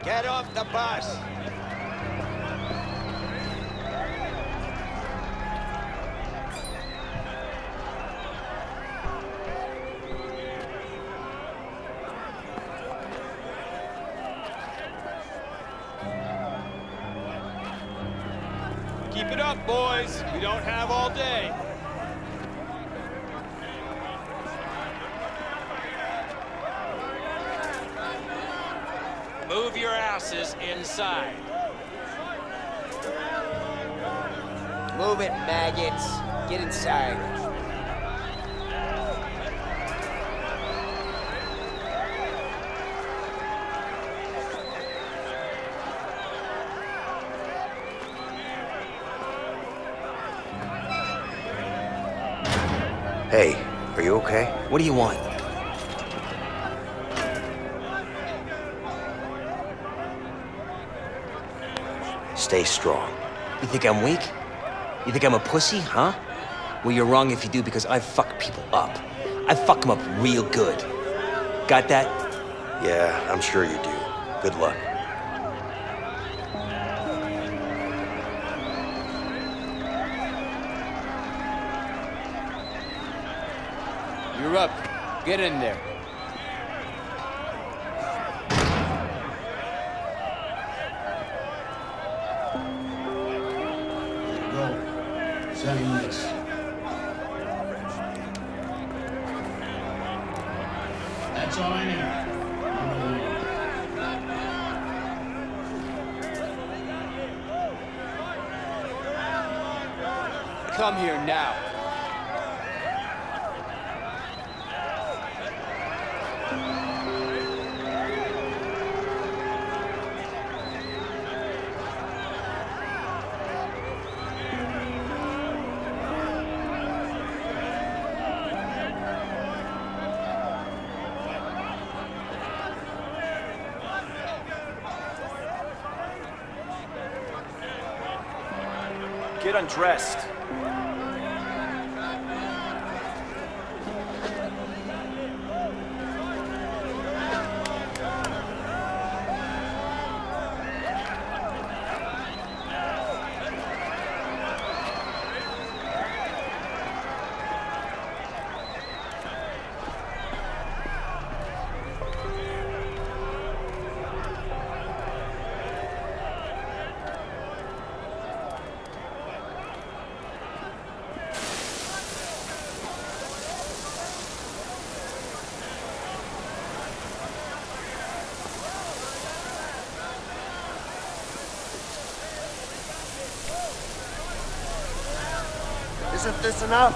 Get off the bus! Keep it up, boys. We don't have all day. Move your asses inside. Move it, maggots. Get inside. Hey, are you okay? What do you want? Stay strong. You think I'm weak? You think I'm a pussy, huh? Well, you're wrong if you do, because I fuck people up. I fuck them up real good. Got that? Yeah, I'm sure you do. Good luck. You're up. Get in there. Go. Sending this. That's all I need. Come here now. Get undressed. Isn't this enough?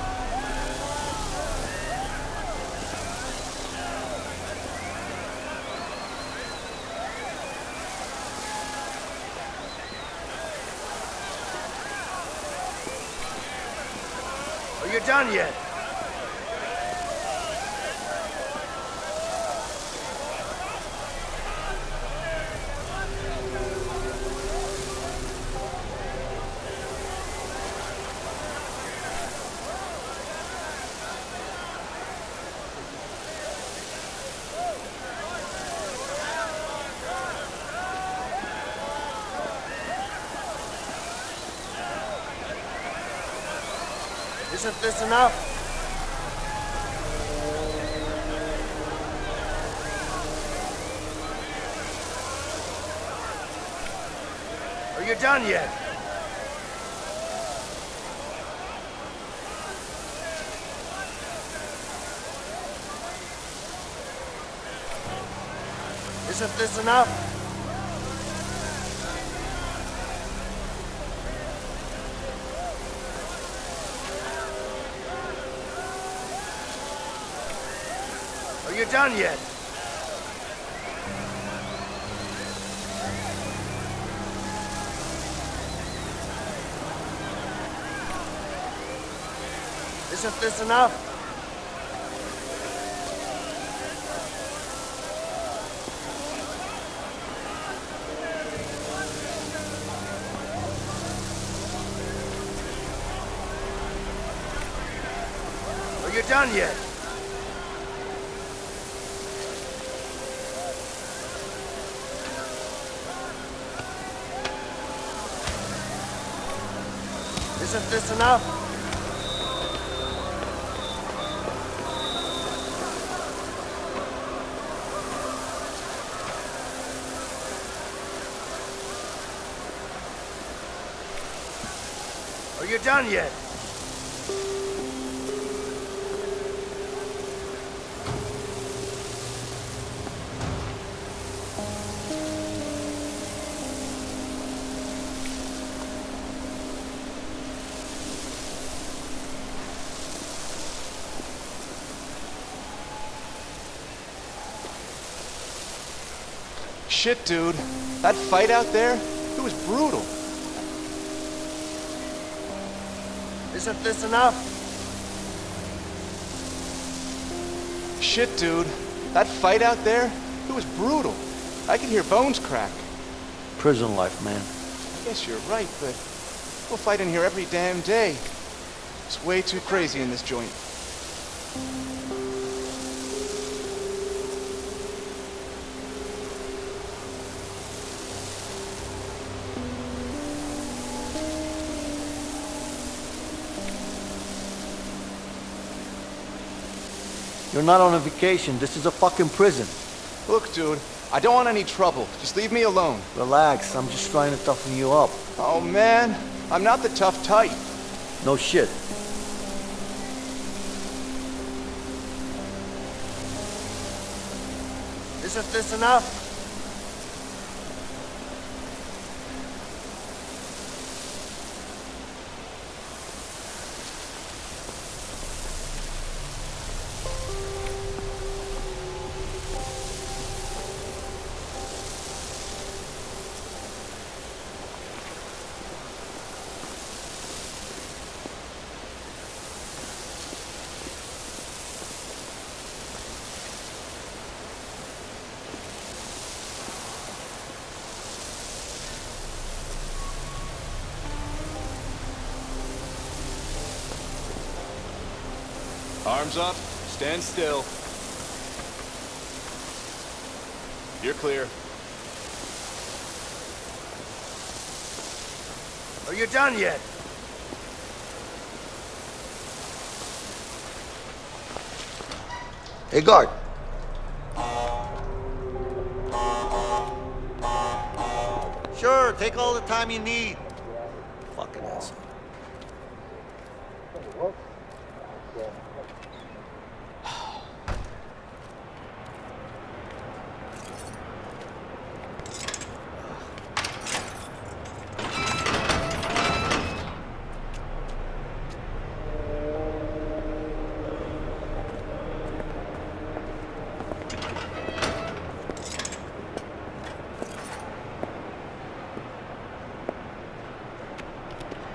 Are you done yet? Isn't this enough? Are you done yet? Isn't this enough? Are you done yet? Isn't this enough? Are you done yet? Isn't this enough? Are you done yet? Shit, dude. That fight out there, it was brutal. Isn't this enough? Shit, dude. That fight out there, it was brutal. I could hear bones crack. Prison life, man. I guess you're right, but we'll fight in here every damn day. It's way too crazy in this joint. You're not on a vacation. This is a fucking prison. Look, dude, I don't want any trouble. Just leave me alone. Relax. I'm just trying to toughen you up. Oh, man. I'm not the tough type. No shit. Isn't this enough? Arms up, stand still. You're clear. Are you done yet? Hey, guard. Sure, take all the time you need. Fucking asshole.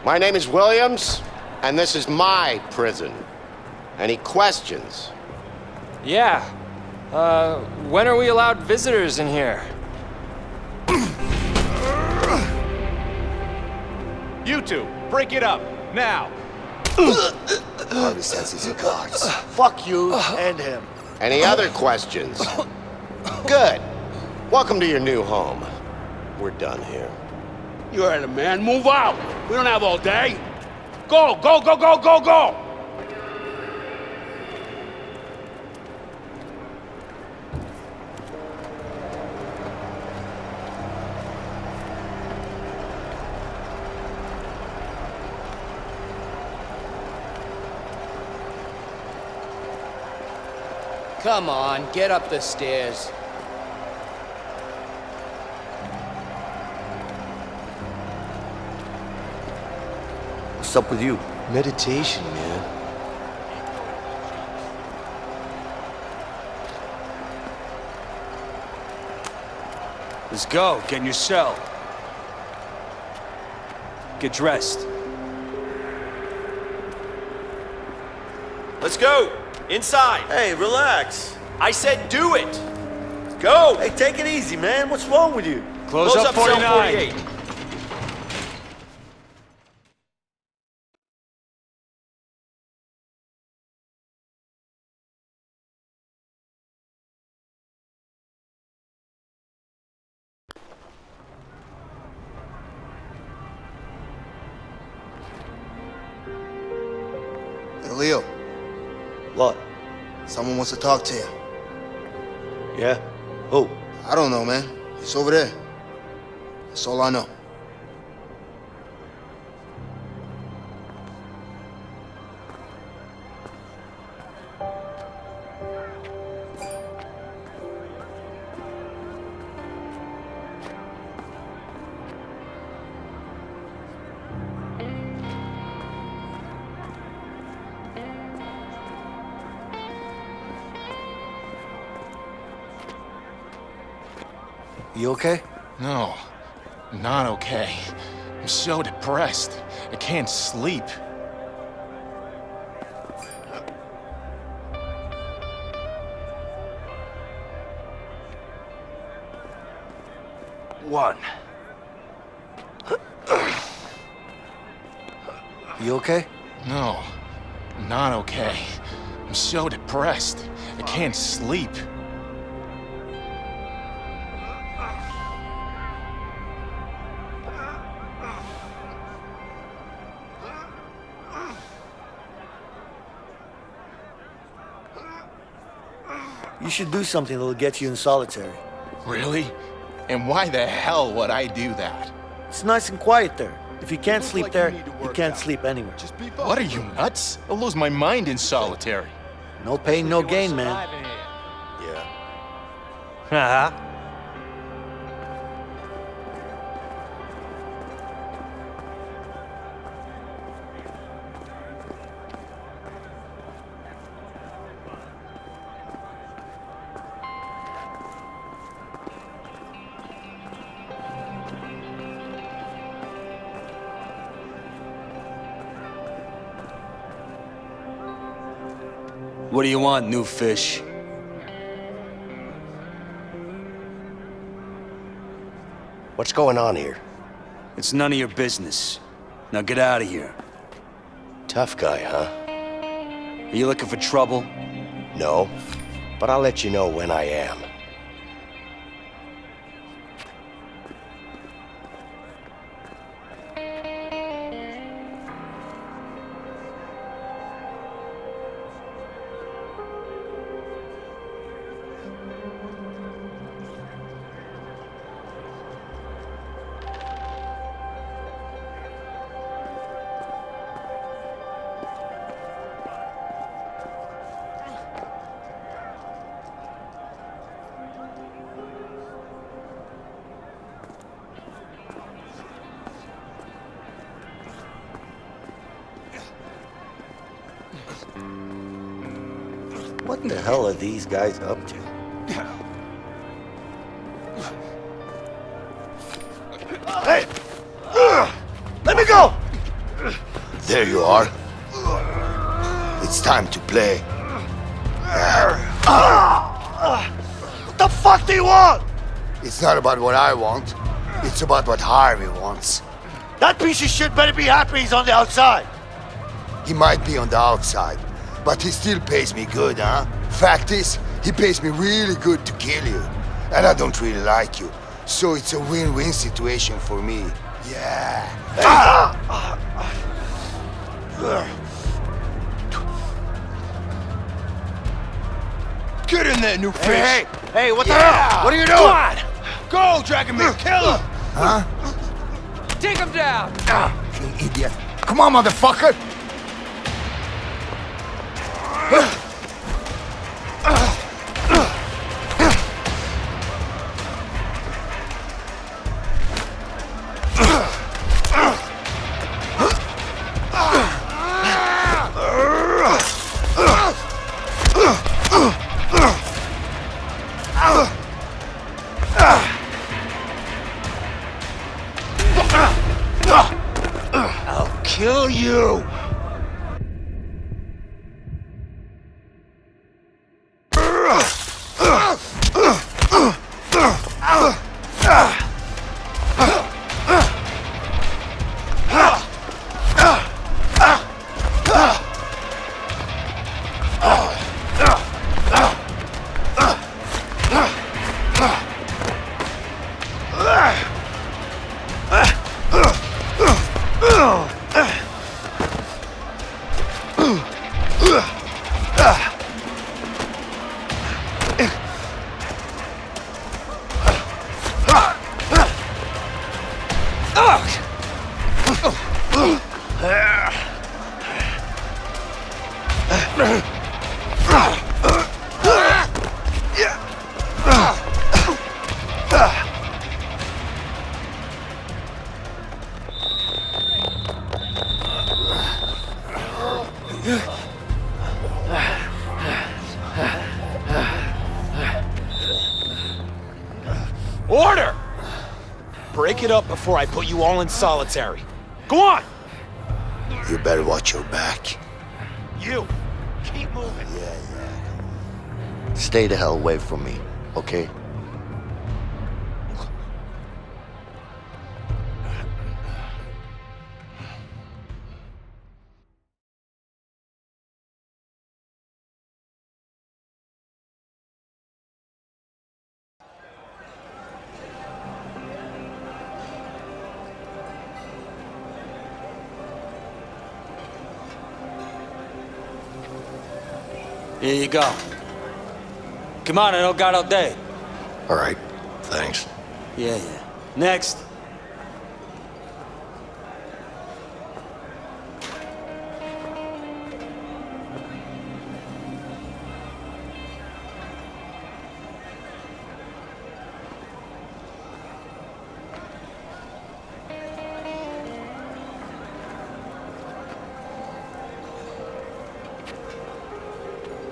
My name is Williams, and this is my prison. Any questions? Yeah. When are we allowed visitors in here? You two, break it up, now. Harvey says he's a guard. Fuck you and him. Any other questions? Good. Welcome to your new home. We're done here. You heard him, man. Move out. We don't have all day. Go, go, go, go, go, go! Come on, get up the stairs. What's up with you? Meditation, man. Let's go. Get in your cell. Get dressed. Let's go! Inside! Hey, relax. I said do it! Go! Hey, take it easy, man. What's wrong with you? Close up cell 49. 48. Hey, Leo, What? someone wants to talk to you. Yeah? Who? I don't know, man. It's over there. That's all I know. You okay? No, I'm not okay. I'm so depressed. I can't sleep. One. You okay? No, I'm not okay. I'm so depressed. I can't sleep. You should do something that'll get you in solitary. Really? And why the hell would I do that? It's nice and quiet there. If you can't sleep there, you can't sleep anywhere. What are you, nuts? I'll lose my mind in solitary. No pain, no gain, man. Yeah. Uh-huh. What do you want, new fish? What's going on here? It's none of your business. Now get out of here. Tough guy, huh? Are you looking for trouble? No, but I'll let you know when I am. What the hell are these guys up to? Hey! Let me go! There you are. It's time to play. What the fuck do you want? It's not about what I want. It's about what Harvey wants. That piece of shit better be happy he's on the outside. He might be on the outside, but he still pays me good, huh? Fact is, he pays me really good to kill you. And I don't really like you. So it's a win-win situation for me. Yeah. Get in there, new fish! Hey, what the hell? What are you doing? Come on! Go, Dragon Man, kill him! Huh? Take him down! You idiot. Come on, motherfucker! kill you! Order! Break it up before I put you all in solitary. Go on! You better watch your back. You! Keep moving. Stay the hell away from me, okay? Here you go. Come on, I don't got all day. All right, thanks. Yeah. Next.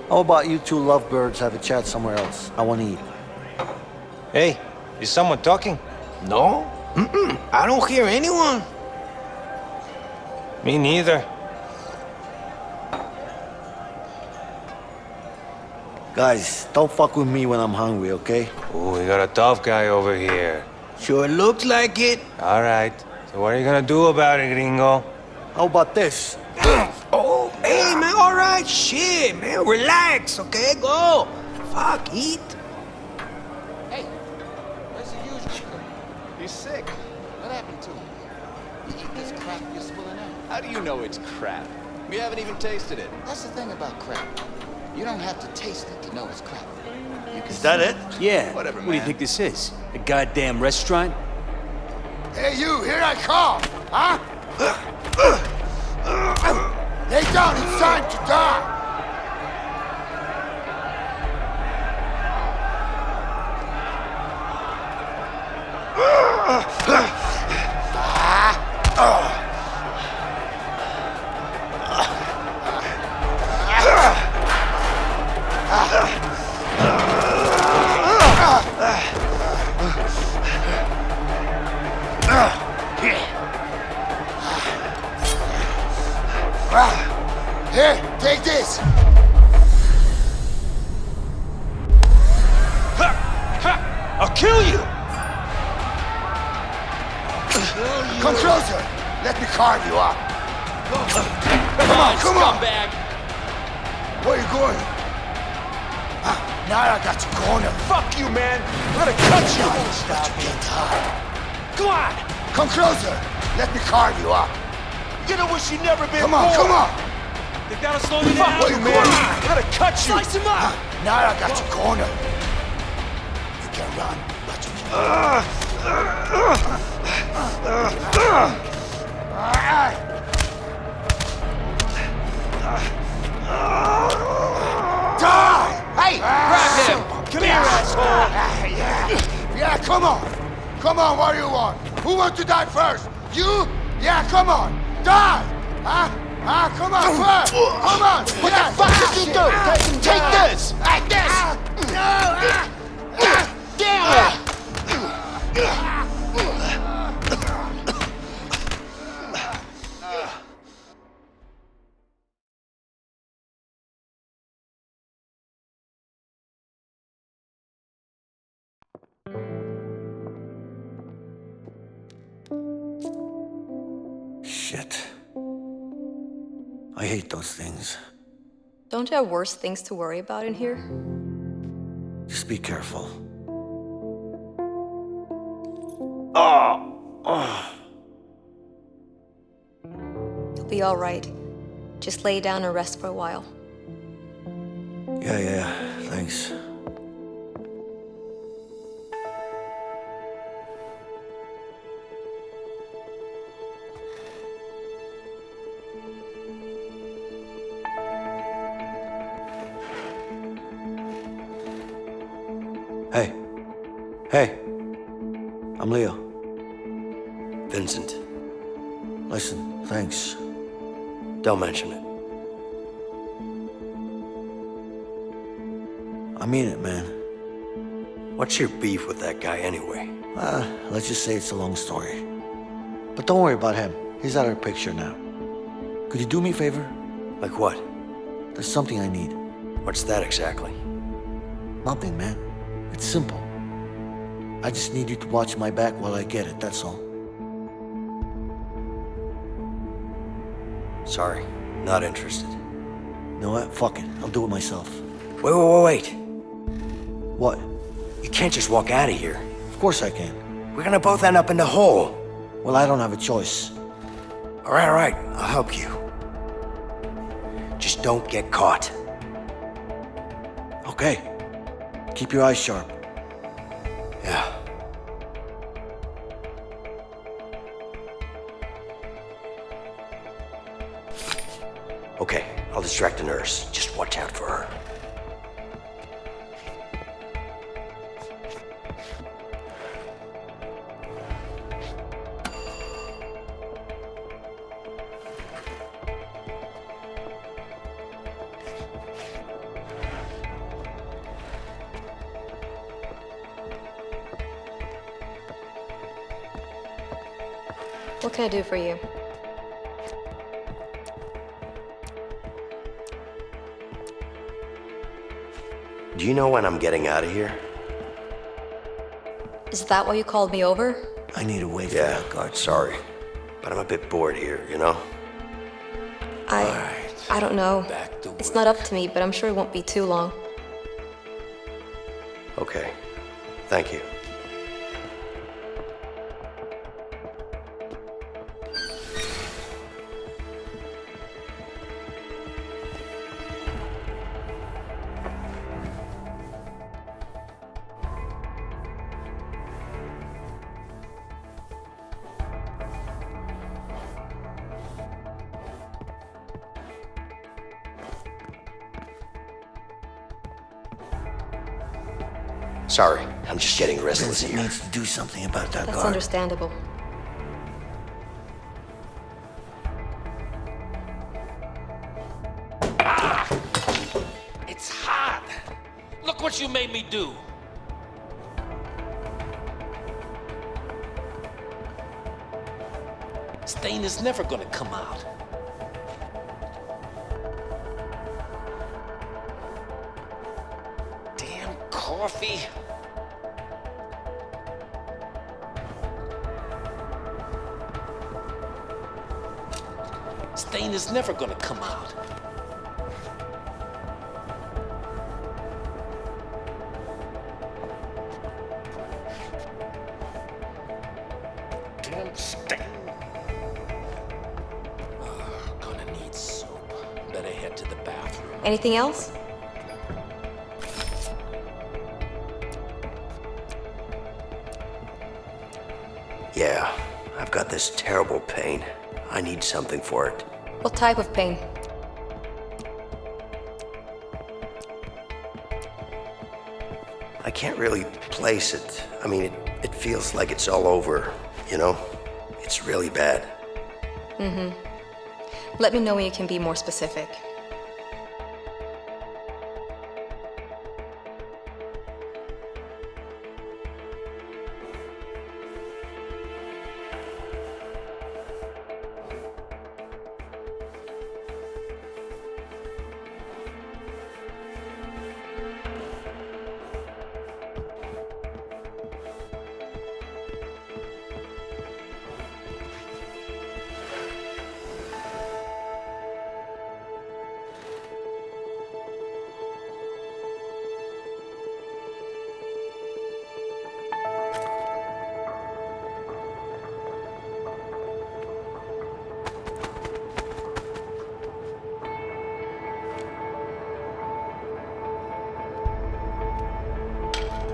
How about you two lovebirds have a chat somewhere else? I want to eat. Hey, is someone talking? No? I don't hear anyone. Me neither. Guys, don't fuck with me when I'm hungry, okay? Ooh, we got a tough guy over here. Sure looks like it. All right. So what are you gonna do about it, gringo? How about this? Oh, hey, man, all right, shit, man, relax, okay? Go. Fuck, eat. Hey, where's the usual? He's sick. What happened to him? You eat this crap you're spilling out. How do you know it's crap? We haven't even tasted it. That's the thing about crap. You don't have to taste it to know it's crap. You can Is that it? Yeah. Whatever, What do you man. think this is? A goddamn restaurant? Hey, you, here I come, huh? Lay down, it's time to die! Here, take this! I'll kill you! Come closer! Let me carve you up! Come on! Where are you going? Now I got you cornered. Fuck you, man! I'm gonna cut you! But you can't hide. Come on! Come closer! Let me carve you up! You're gonna wish you'd never been Come on, born. come on! Think that'll slow me Fuck, down? where you man! going? I'm gonna cut you! Slice him up! Now I got you cornered. You can run, but you can't. Die! Hey! Grab him! Come here, asshole! Yeah, come on! Come on, what do you want? Who wants to die first? You? Yeah, come on! Die! Huh? Come on, first! Come on! What the fuck did you do? Take this! Like this! Damn it! Shit. I hate those things. Don't you have worse things to worry about in here? Just be careful. Oh. You'll be all right. Just lay down and rest for a while. Yeah, thanks. Hey, I'm Leo. Vincent. Listen, thanks. Don't mention it. I mean it, man. What's your beef with that guy anyway? Let's just say it's a long story. But don't worry about him. He's out of the picture now. Could you do me a favor? Like what? There's something I need. What's that exactly? Nothing, man. It's simple. I just need you to watch my back while I get it, that's all. Sorry, not interested. You know what? Fuck it. I'll do it myself. Wait. What? You can't just walk out of here. Of course I can. We're gonna both end up in the hole. Well, I don't have a choice. All right. I'll help you. Just don't get caught. Okay. Keep your eyes sharp. Yeah. Okay, I'll distract the nurse. Just watch out for her. What can I do for you? Do you know when I'm getting out of here? Is that why you called me over? I need a way for that guard. Sorry. But I'm a bit bored here, you know? I don't know. It's not up to me, but I'm sure it won't be too long. Okay. Thank you. Sorry, I'm just getting restless Vincent here. needs to do something about that That's guard. understandable. It's hot. Look what you made me do. Stain is never gonna come out. Damn coffee. Stain is never gonna come out. Damn stain. Gonna need soap. Better head to the bathroom. Anything else? Yeah, I've got this terrible pain. I need something for it. What type of pain? I can't really place it. I mean, it feels like it's all over, you know? It's really bad. Mm-hmm. Let me know when you can be more specific.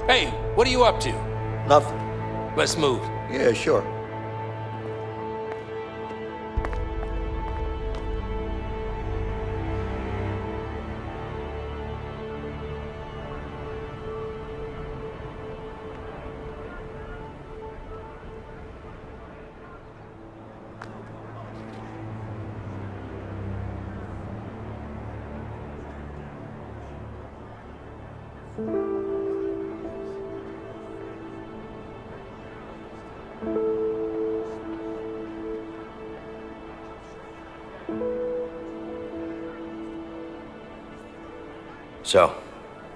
Hey, what are you up to? Nothing. Let's move. Yeah, sure. So,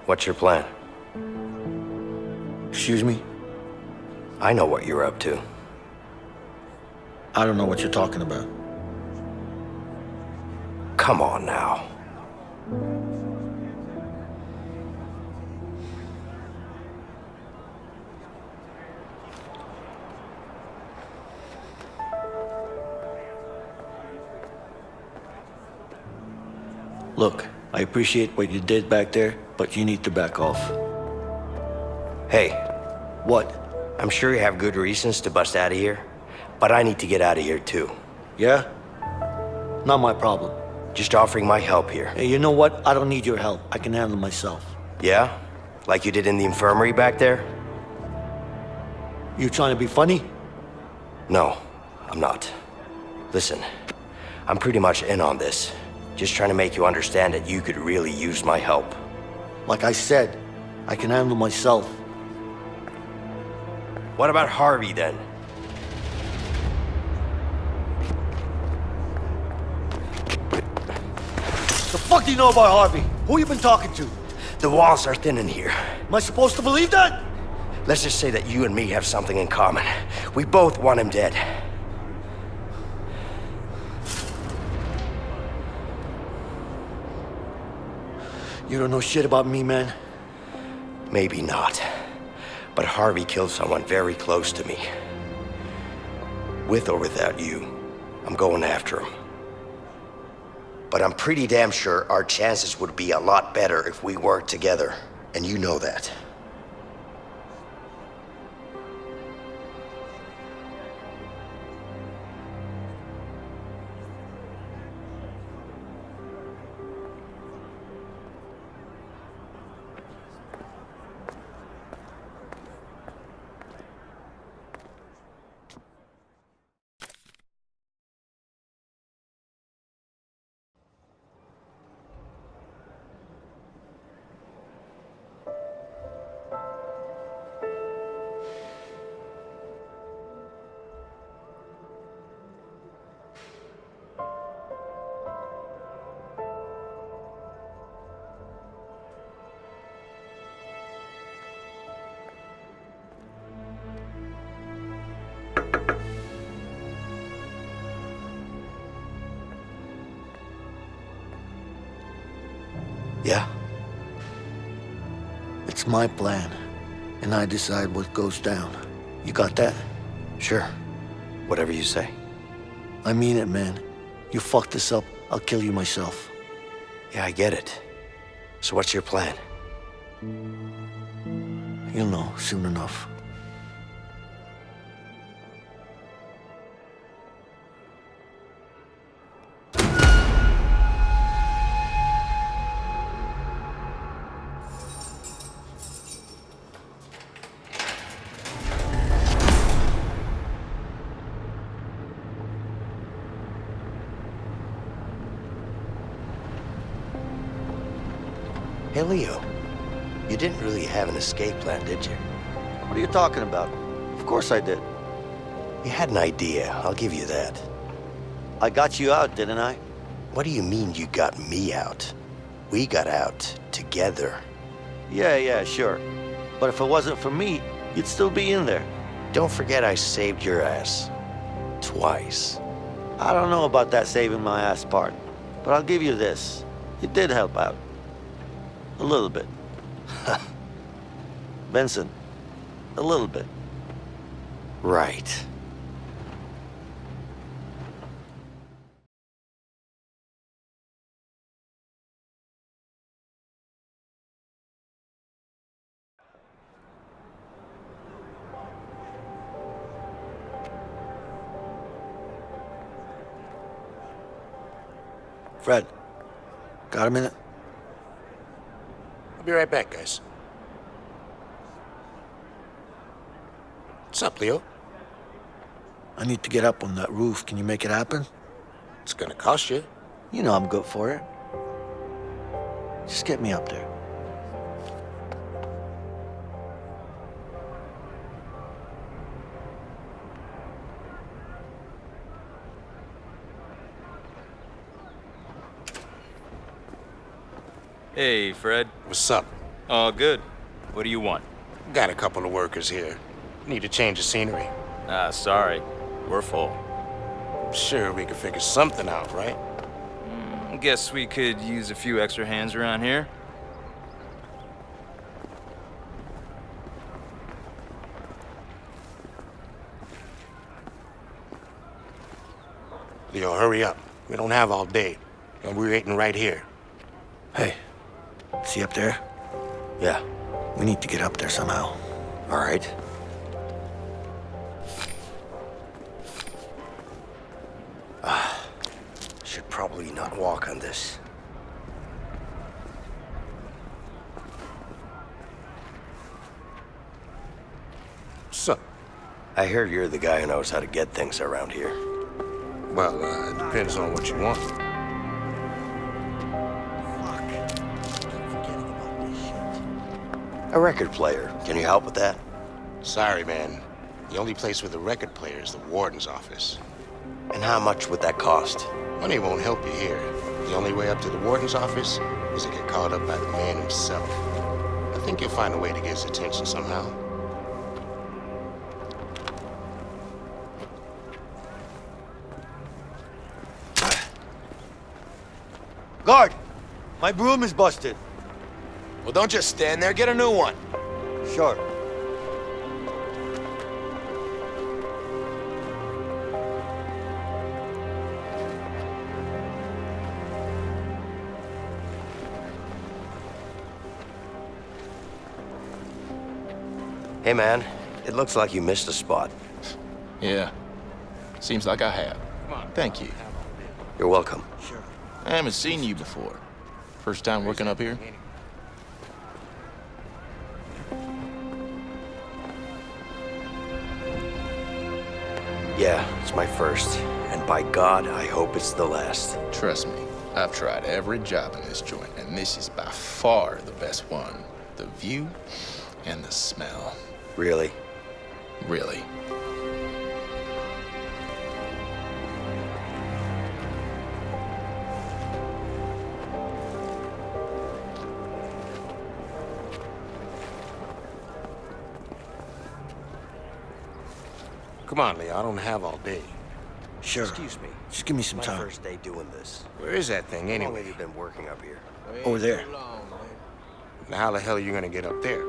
what's your plan? Excuse me? I know what you're up to. I don't know what you're talking about. Come on now. Look, I appreciate what you did back there, but you need to back off. Hey, What? I'm sure you have good reasons to bust out of here, but I need to get out of here too. Yeah? Not my problem. Just offering my help here. Hey, you know what? I don't need your help. I can handle myself. Yeah? Like you did in the infirmary back there? You trying to be funny? No, I'm not. Listen, I'm pretty much in on this. Just trying to make you understand that you could really use my help. Like I said, I can handle myself. What about Harvey then? The fuck do you know about Harvey? Who you been talking to? The walls are thin in here. Am I supposed to believe that? Let's just say that you and me have something in common. We both want him dead. You don't know shit about me, man. Maybe not. But Harvey killed someone very close to me. With or without you, I'm going after him. But I'm pretty damn sure our chances would be a lot better if we worked together. And you know that. Yeah? It's my plan, and I decide what goes down. You got that? Sure. Whatever you say. I mean it, man. You fuck this up, I'll kill you myself. Yeah, I get it. So what's your plan? You'll know soon enough. Hey, Leo. You didn't really have an escape plan, did you? What are you talking about? Of course I did. You had an idea, I'll give you that. I got you out, didn't I? What do you mean you got me out? We got out together. Yeah, sure. But if it wasn't for me, you'd still be in there. Don't forget I saved your ass. Twice. I don't know about that saving my ass part, but I'll give you this. You did help out. A little bit. Benson, a little bit. Right. Fred, got a minute? I'll be right back, guys. What's up, Leo? I need to get up on that roof. Can you make it happen? It's gonna cost you. You know I'm good for it. Just get me up there. Hey, Fred. What's up? All good. What do you want? Got a couple of workers here. Need to change the scenery. Ah, sorry. We're full. I'm sure we could figure something out, right? Guess we could use a few extra hands around here. Leo, hurry up. We don't have all day. And we're waiting right here. Hey, see up there? Yeah. We need to get up there somehow. All right. Should probably not walk on this. What's up? I hear you're the guy who knows how to get things around here. Well, it depends on what you want. A record player. Can you help with that? Sorry, man. The only place with a record player is the warden's office. And how much would that cost? Money won't help you here. The only way up to the warden's office is to get called up by the man himself. I think you'll find a way to get his attention somehow. Guard! My broom is busted. Well, don't just stand there. Get a new one. Sure. Hey, man. It looks like you missed a spot. Yeah. Seems like I have. Thank you. You're welcome. Sure. I haven't seen you before. First time working up here? Yeah, it's my first. And by God, I hope it's the last. Trust me, I've tried every job in this joint, and this is by far the best one. The view and the smell. Really? Really. Come on, Leo. I don't have all day. Sure. Excuse me. Just give me some My time. first day doing this. Where is that thing How long anyway? have you been working up here? Over there. Now, how the hell are you gonna get up there?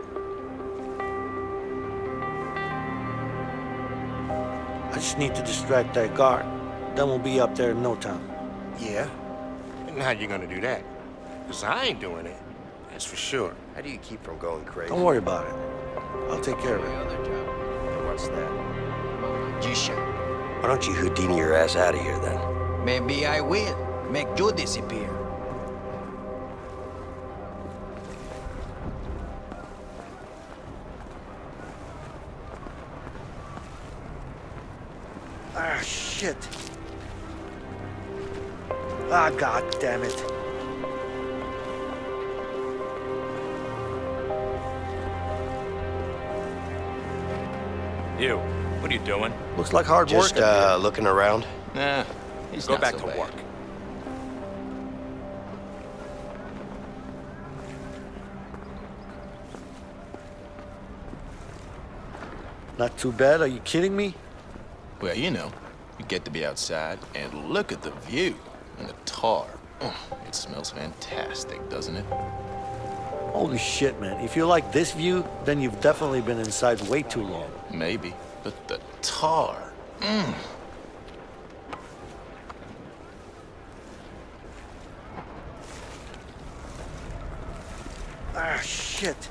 I just need to distract that guard. Then we'll be up there in no time. Yeah? And how you gonna do that? Because I ain't doing it. That's for sure. How do you keep from going crazy? Don't worry about it. I'll take care of it. And what's that? Magician. Why don't you Houdini your ass out of here then? Maybe I will. Make you disappear. Ah, shit. Ah, God damn it. You, what are you doing? Looks like hard Just, work. up here. looking around. Nah, he's Go not back so to bad. work. Not too bad. Are you kidding me? Well, you know, you get to be outside and look at the view and the tar. It smells fantastic, doesn't it? Holy shit, man. If you like this view, then you've definitely been inside way too long. Maybe, but the tar. Ah, shit.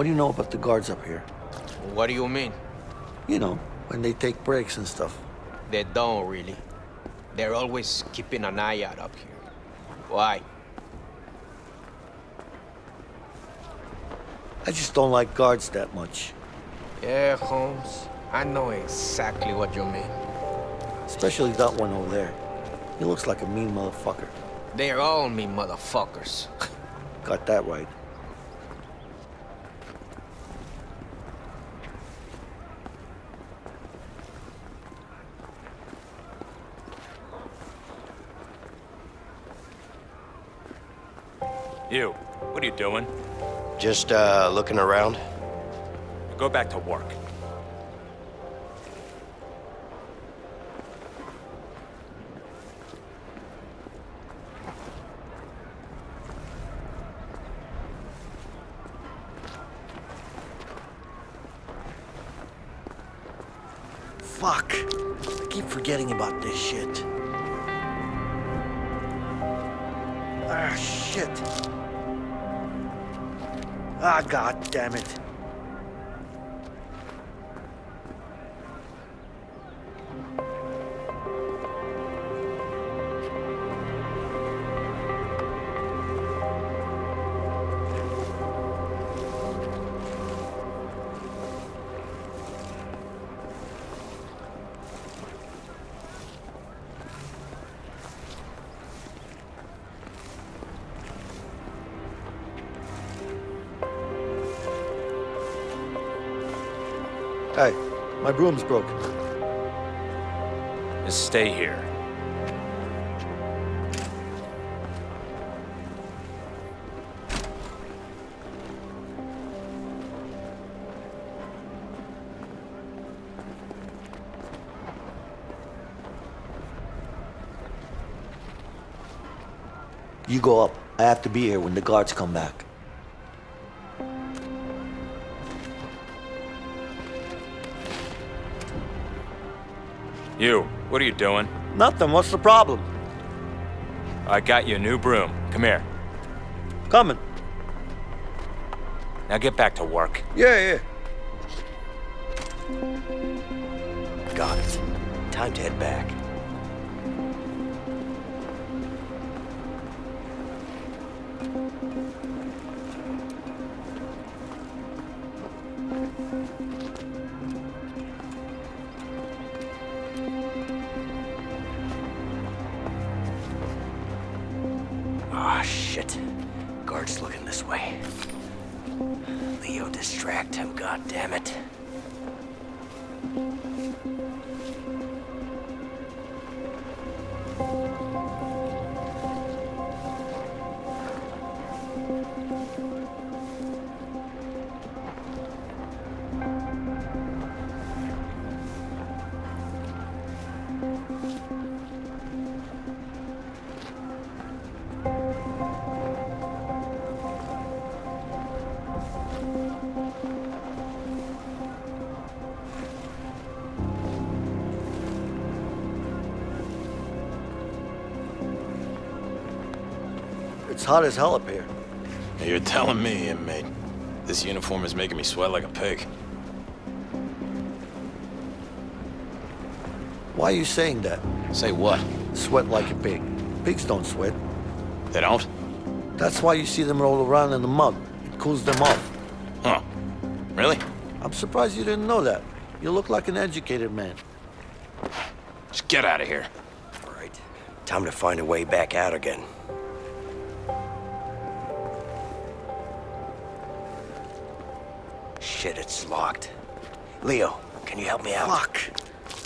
What do you know about the guards up here? What do you mean? You know, when they take breaks and stuff. They don't really. They're always keeping an eye out up here. Why? I just don't like guards that much. Yeah, Holmes. I know exactly what you mean. Especially that one over there. He looks like a mean motherfucker. They're all mean motherfuckers. Got that right. You, what are you doing? Just, looking around. Go back to work. Fuck. I keep forgetting about this shit. Ah, shit. Ah, god damn it. Hey, my broom's broken. Just stay here. You go up. I have to be here when the guards come back. You, what are you doing? Nothing. What's the problem? I got you a new broom. Come here. Coming. Now get back to work. Yeah. Got it. Time to head back. Ah, shit. Guard's looking this way. Leo, distract him, goddammit. It's hot as hell up here. You're telling me, inmate. This uniform is making me sweat like a pig. Why are you saying that? Say what? Sweat like a pig. Pigs don't sweat. They don't? That's why you see them roll around in the mud. It cools them off. Huh. Really? I'm surprised you didn't know that. You look like an educated man. Just get out of here. All right. Time to find a way back out again. Shit, it's locked. Leo, can you help me out? Fuck.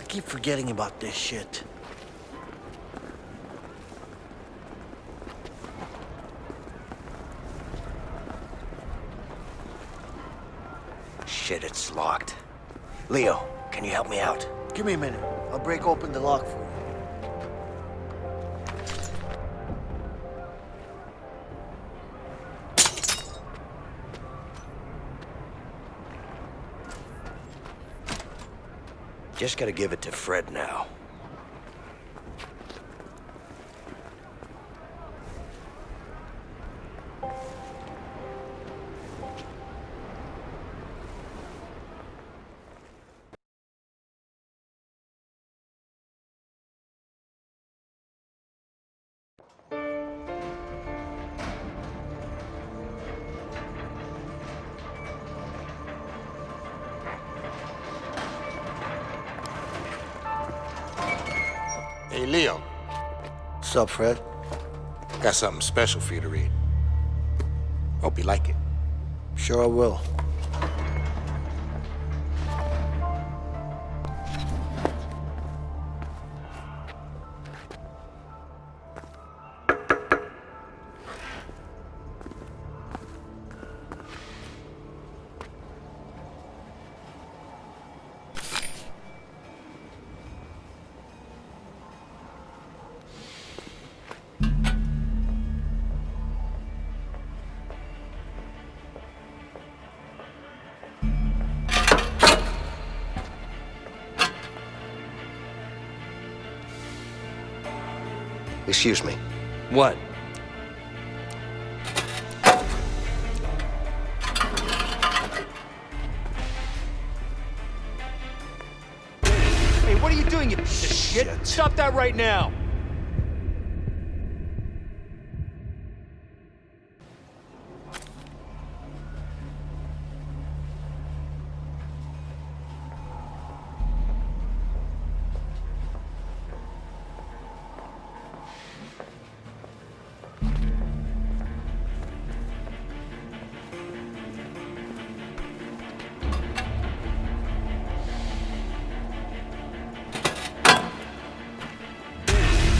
I keep forgetting about this shit. Shit, it's locked. Leo, can you help me out? Give me a minute. I'll break open the lock for you. Just gotta give it to Fred now. Hey, Leo. What's up, Fred? Got something special for you to read. Hope you like it. Sure I will. Excuse me. What? Hey, what are you doing, you piece of shit? Stop that right now!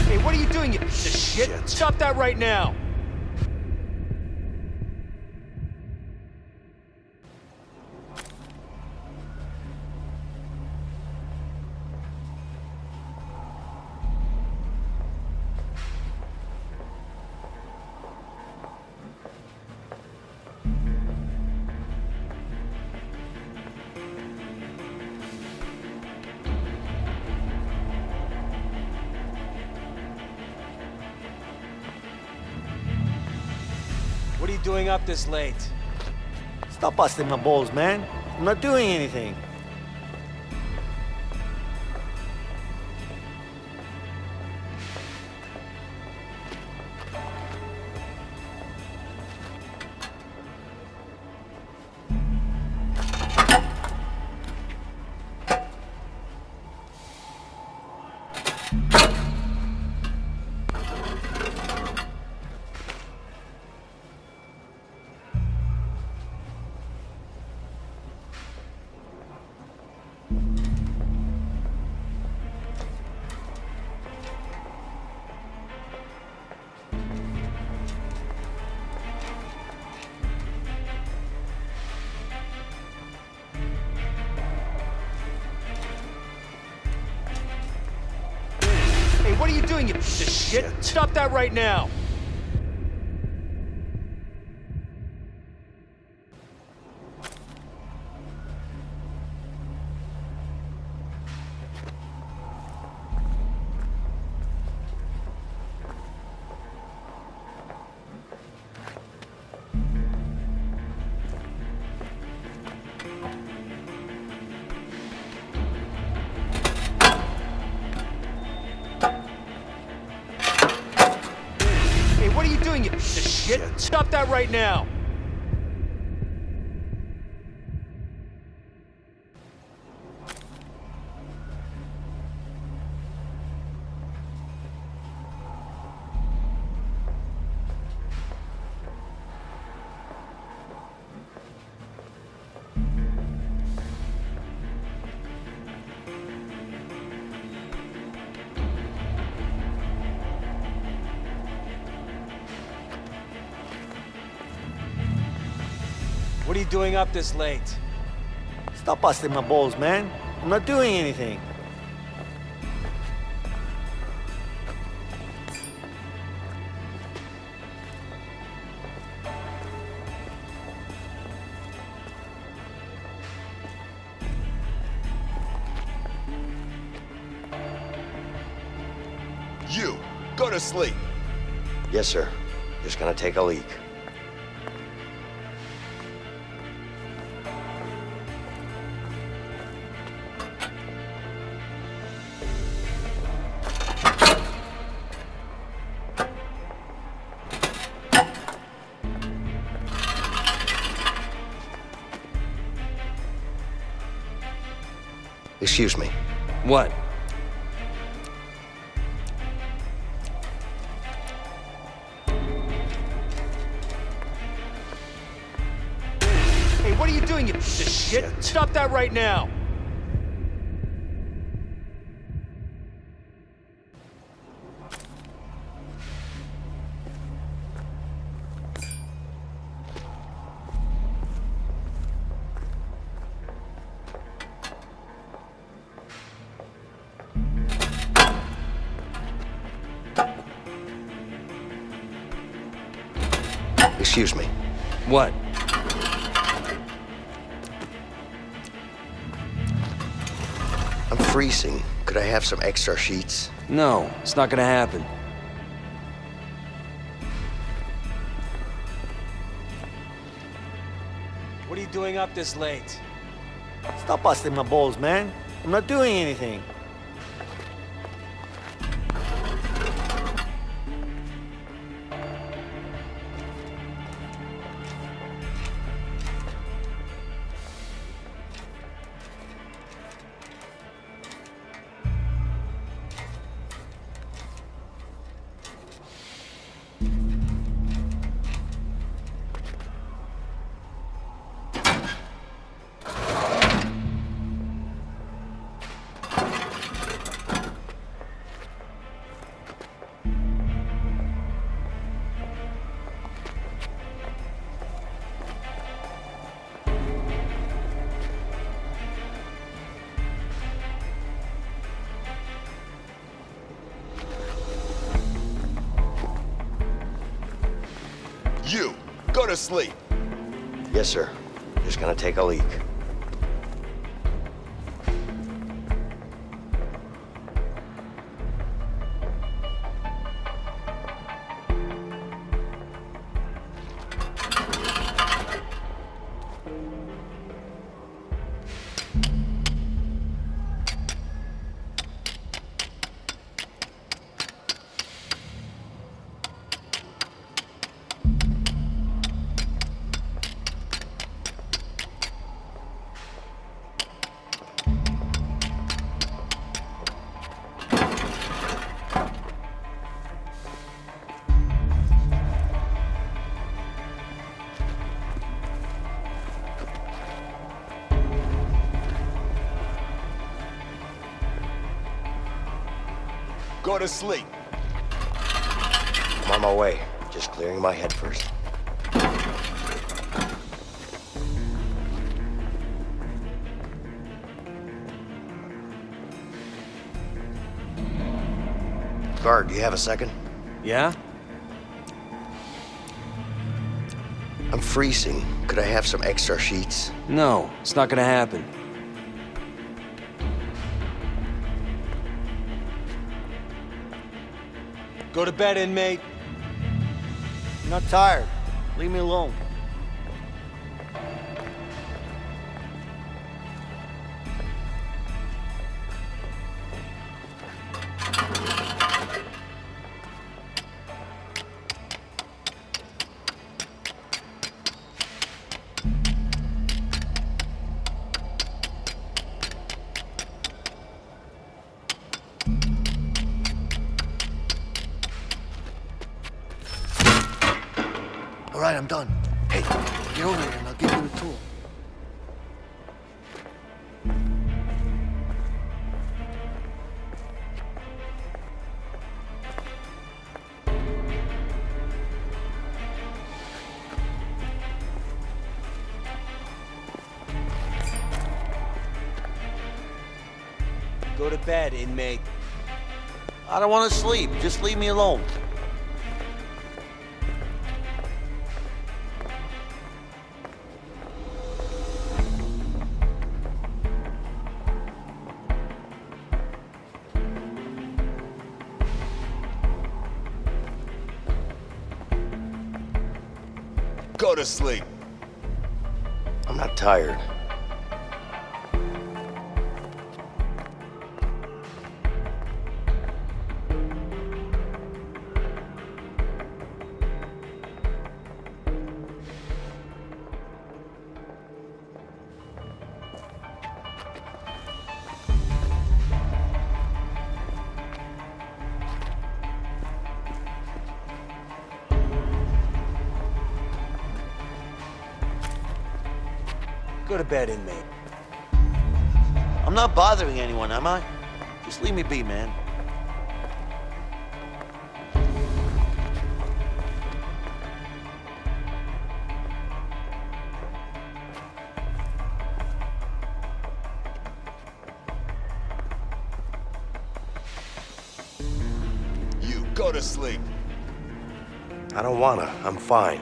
Hey, what are you doing, you piece of shit? Stop that right now! What are you doing up this late? Stop busting my balls, man. I'm not doing anything. Hey, what are you doing, you piece of shit? Stop that right now! Hey, what are you doing, you piece of shit? Stop that right now! What are you doing up this late? Stop busting my balls, man. I'm not doing anything. You, go to sleep. Yes, sir. Just gonna take a leak. Excuse me. What? what are you doing, you piece of shit? Stop that right now! Excuse me. What? I'm freezing. Could I have some extra sheets? No, it's not gonna happen. What are you doing up this late? Stop busting my balls, man. I'm not doing anything. You, go to sleep. Yes, sir. Just gonna take a leak. Go to sleep. I'm on my way. Just clearing my head first. Guard, do you have a second? Yeah? I'm freezing. Could I have some extra sheets? No, it's not gonna happen. Go to bed, inmate. I'm not tired. Leave me alone. All right, I'm done. Hey, get over here and I'll give you a tool. Go to bed, inmate. I don't want to sleep. Just leave me alone. Go to sleep. I'm not tired. Go to bed, inmate. I'm not bothering anyone, am I? Just leave me be, man. You go to sleep. I don't wanna. I'm fine.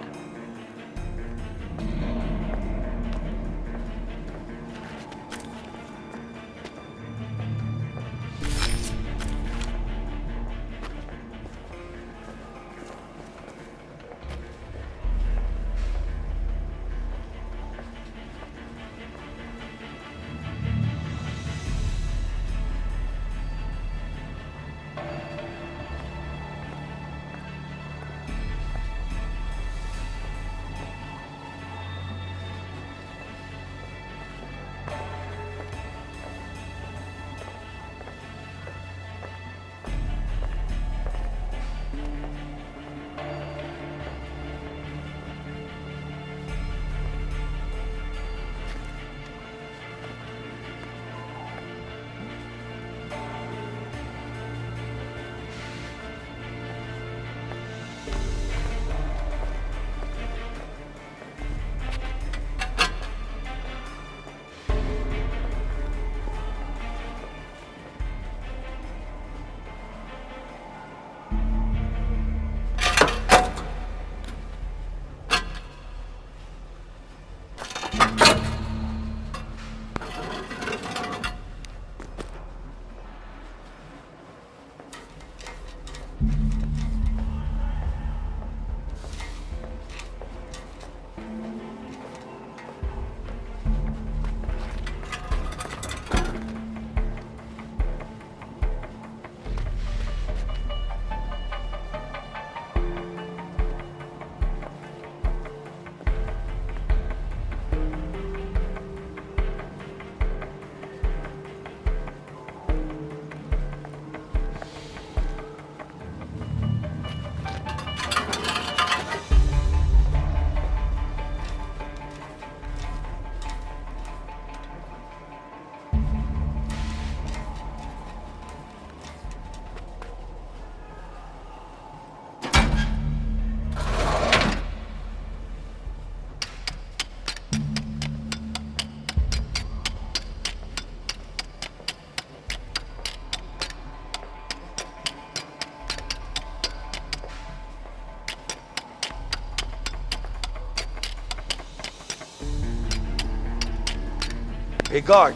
Hey, guard.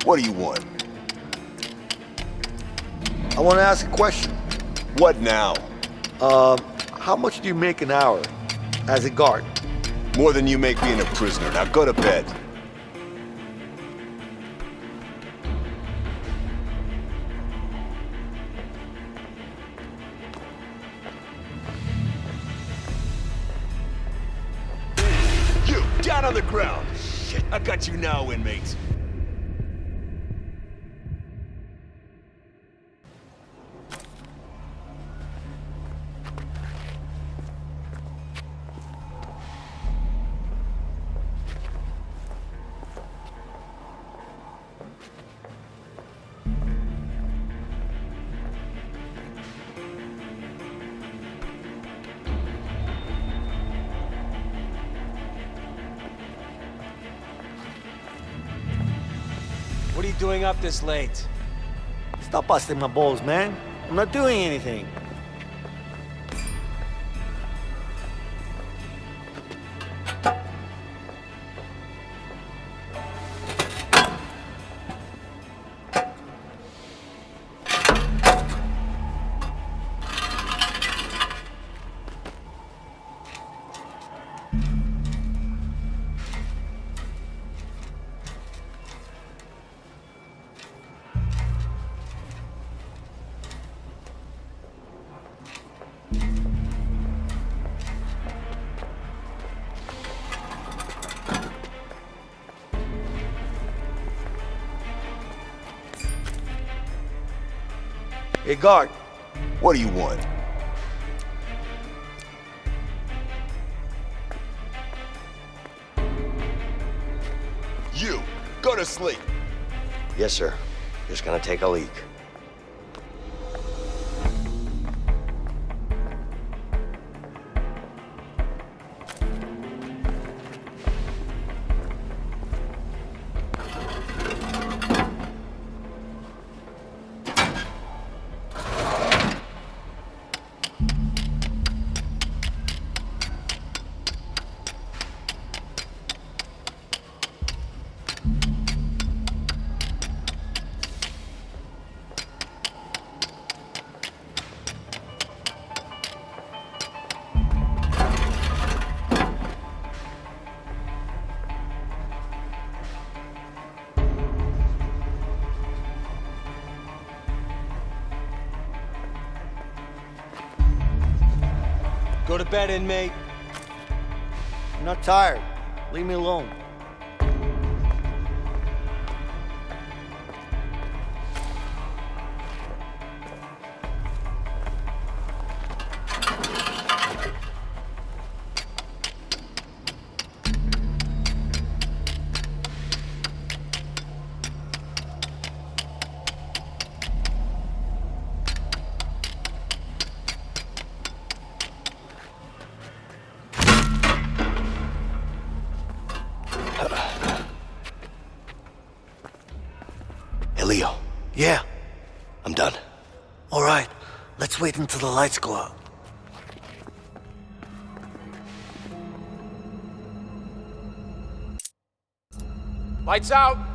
What do you want? I want to ask a question. What now? How much do you make an hour as a guard? More than you make being a prisoner. Now go to bed. You, down on the ground. Shit, I got you now, inmates. What are you doing up this late? Stop busting my balls, man. I'm not doing anything. Hey, guard. What do you want? to sleep. Yes, sir. Just gonna take a leak. Go to bed, inmate. I'm not tired. Leave me alone. Hey, Leo. Yeah. I'm done. All right. Let's wait until the lights go out. Lights out.